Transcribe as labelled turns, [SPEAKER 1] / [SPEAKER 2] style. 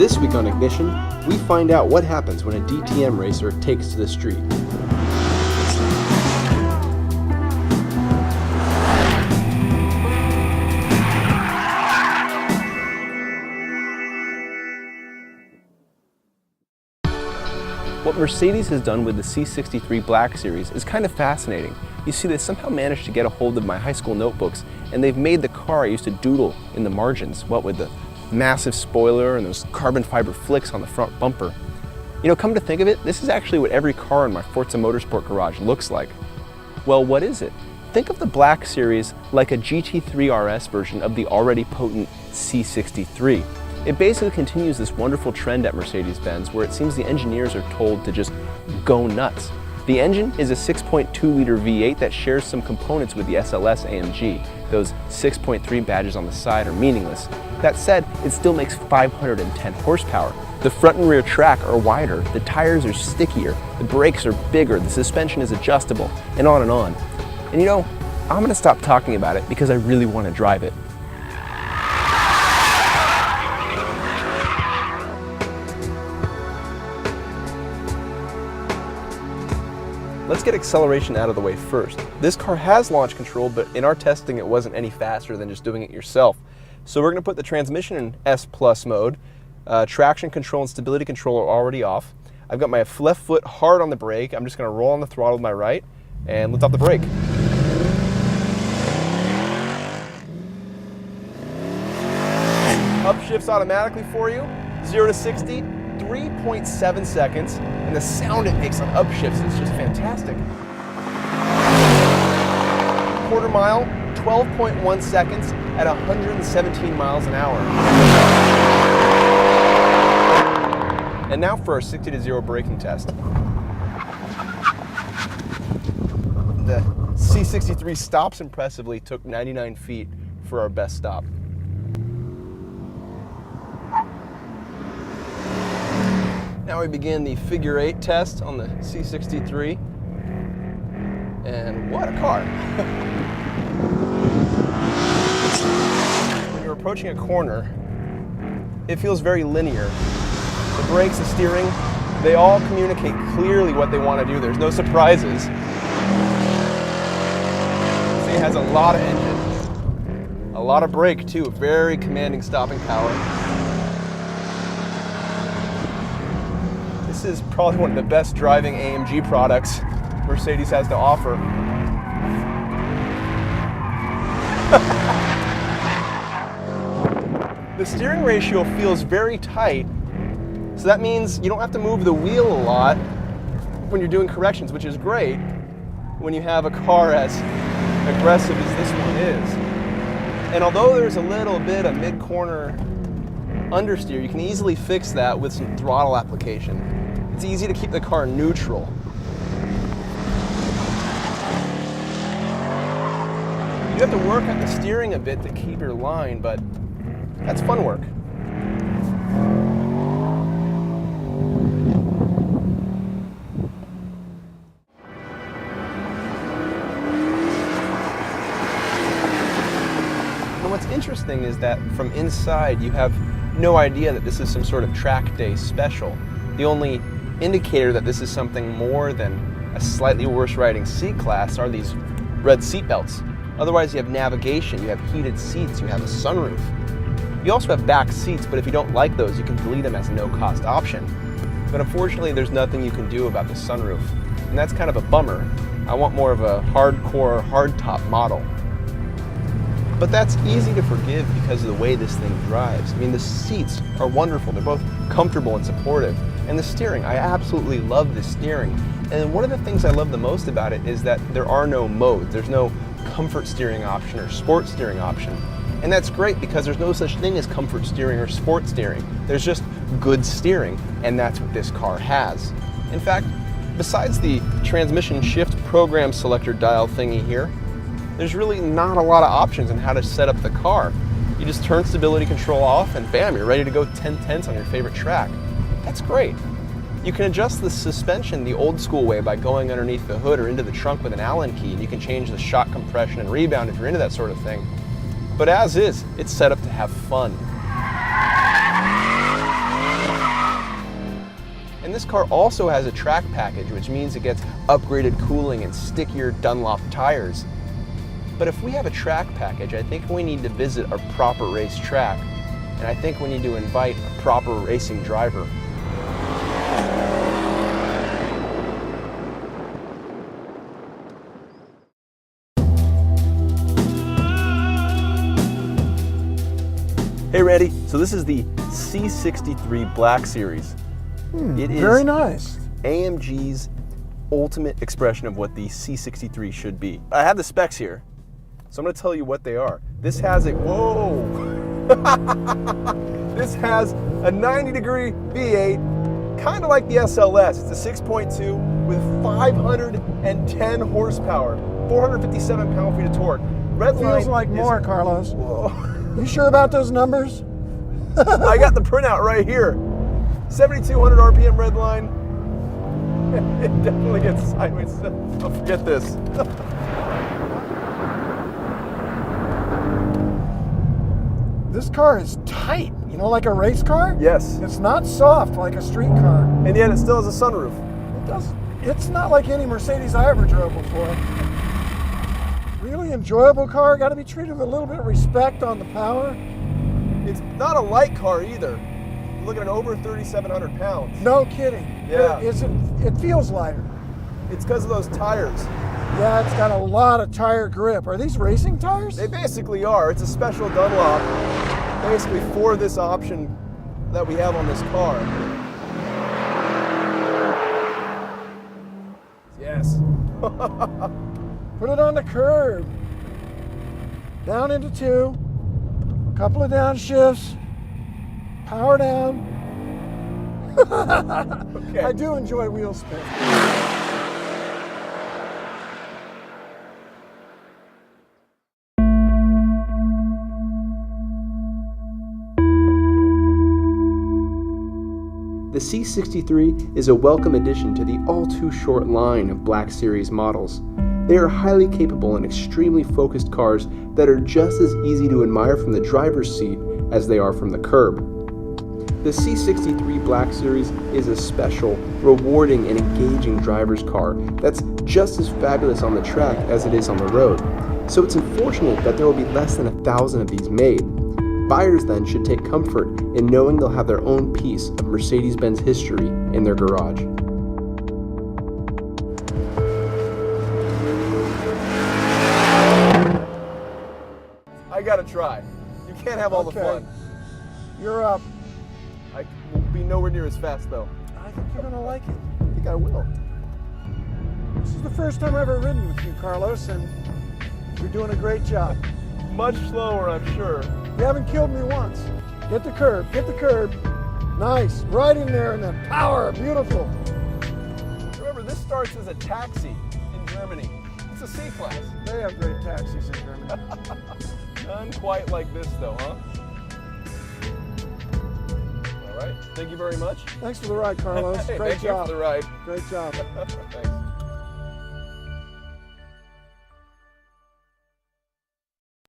[SPEAKER 1] This week on Ignition, we find out what happens when a DTM racer takes to the street.
[SPEAKER 2] What Mercedes has done with the C63 Black Series is kind of fascinating. You see, they somehow managed to get a hold of my high school notebooks, and they've made the car I used to doodle in the margins, what with the massive spoiler and those carbon fiber flicks on the front bumper. You know, come to think of it, this is actually what every car in my Forza Motorsport garage looks like. Well, what is it? Think of the Black Series like a GT3 RS version of the already potent C63. It basically continues this wonderful trend at Mercedes-Benz where it seems the engineers are told to just go nuts. The engine is a 6.2-liter V8 that shares some components with the SLS AMG. Those 6.3 badges on the side are meaningless. That said, it still makes 510 horsepower. The front and rear track are wider, the tires are stickier, the brakes are bigger, the suspension is adjustable, and on and on. And you know, I'm going to stop talking about it because I really want to drive it. Let's get acceleration out of the way first. This car has launch control, but in our testing it wasn't any faster than just doing it yourself. So we're going to put the transmission in S+ mode. Traction control and stability control are already off. I've got my left foot hard on the brake. I'm just going to roll on the throttle with my right and lift off the brake. Upshifts automatically for you. 0 to 60, 3.7 seconds. And the sound it makes on upshifts is just fantastic. Quarter mile, 12.1 seconds at 117 miles an hour. And now for our 60 to 0 braking test. The C63 stops impressively, took 99 feet for our best stop. Now we begin the figure 8 test on the C63. And what a car. When you're approaching a corner, it feels very linear. The brakes, the steering, they all communicate clearly what they want to do. There's no surprises. See, it has a lot of engine, a lot of brake too, very commanding stopping power. This is probably one of the best driving AMG products Mercedes has to offer. The steering ratio feels very tight, so that means you don't have to move the wheel a lot when you're doing corrections, which is great when you have a car as aggressive as this one is. And although there's a little bit of mid-corner understeer, you can easily fix that with some throttle application. It's easy to keep the car neutral. You have to work on the steering a bit to keep your line, but that's fun work. And what's interesting is that from inside you have no idea that this is some sort of track day special. The only indicator that this is something more than a slightly worse riding C-Class are these red seat belts. Otherwise you have navigation, you have heated seats, you have a sunroof. You also have back seats, but if you don't like those, you can delete them as a no-cost option. But unfortunately, there's nothing you can do about the sunroof, and that's kind of a bummer. I want more of a hardcore, hardtop model. But that's easy to forgive because of the way this thing drives. I mean, the seats are wonderful. They're both comfortable and supportive. And the steering, I absolutely love the steering. And one of the things I love the most about it is that there are no modes. There's no comfort steering option or sport steering option. And that's great because there's no such thing as comfort steering or sport steering. There's just good steering, and that's what this car has. In fact, besides the transmission shift program selector dial thingy here, there's really not a lot of options on how to set up the car. You just turn stability control off and bam, you're ready to go 10/10 on your favorite track. That's great. You can adjust the suspension the old school way by going underneath the hood or into the trunk with an Allen key, and you can change the shock compression and rebound if you're into that sort of thing. But as is, it's set up to have fun. And this car also has a track package, which means it gets upgraded cooling and stickier Dunlop tires. But if we have a track package, I think we need to visit a proper race track, and I think we need to invite a proper racing driver. Hey Randy, so this is the C63 Black Series. It is
[SPEAKER 3] very nice.
[SPEAKER 2] AMG's ultimate expression of what the C63 should be. I have the specs here, so I'm going to tell you what they are. This has a, whoa! This has a 90-degree V8, kind of like the SLS. It's a 6.2 with 510 horsepower, 457 pound-feet of torque.
[SPEAKER 3] Feels like more, Carlos. Whoa. You sure about those numbers?
[SPEAKER 2] I got the printout right here. 7,200 RPM red line. It definitely gets sideways. Don't forget this.
[SPEAKER 3] This car is tight, you know, like a race car?
[SPEAKER 2] Yes.
[SPEAKER 3] It's not soft like a street car.
[SPEAKER 2] And yet it still has a sunroof.
[SPEAKER 3] It does. It's not like any Mercedes I ever drove before. Really enjoyable car. Got to be treated with a little bit of respect on the power.
[SPEAKER 2] It's not a light car either. You're looking at over 3,700 pounds.
[SPEAKER 3] No kidding.
[SPEAKER 2] Yeah.
[SPEAKER 3] It feels lighter.
[SPEAKER 2] It's because of those tires.
[SPEAKER 3] Yeah, it's got a lot of tire grip. Are these racing tires?
[SPEAKER 2] They basically are. It's a special Dunlop, basically for this option that we have on this car. Yes.
[SPEAKER 3] Put it on the curb. Down into 2. Couple of downshifts. Power down.
[SPEAKER 2] Okay.
[SPEAKER 3] I do enjoy wheel spin.
[SPEAKER 1] The C63 is a welcome addition to the all-too-short line of Black Series models. They are highly capable and extremely focused cars that are just as easy to admire from the driver's seat as they are from the curb. The C63 Black Series is a special, rewarding, and engaging driver's car that's just as fabulous on the track as it is on the road. So it's unfortunate that there will be less than 1,000 of these made. Buyers then should take comfort in knowing they'll have their own piece of Mercedes-Benz history in their garage.
[SPEAKER 2] I gotta try. You can't have all the fun.
[SPEAKER 3] You're up.
[SPEAKER 2] I will be nowhere near as fast though.
[SPEAKER 3] I think you're gonna like it.
[SPEAKER 2] I think I will.
[SPEAKER 3] This is the first time I've ever ridden with you, Carlos, and you're doing a great job.
[SPEAKER 2] Much slower, I'm sure.
[SPEAKER 3] You haven't killed me once. Get the curb, get the curb. Nice, right in there, and then power, beautiful.
[SPEAKER 2] Remember, this starts as a taxi in Germany. It's a C-Class.
[SPEAKER 3] They have great taxis in Germany.
[SPEAKER 2] None quite like this though, huh? All right, thank you very much.
[SPEAKER 3] Thanks for the ride, Carlos.
[SPEAKER 2] Hey,
[SPEAKER 3] Great
[SPEAKER 2] thank
[SPEAKER 3] job.
[SPEAKER 2] you for the ride.
[SPEAKER 3] Great job.
[SPEAKER 2] Thanks.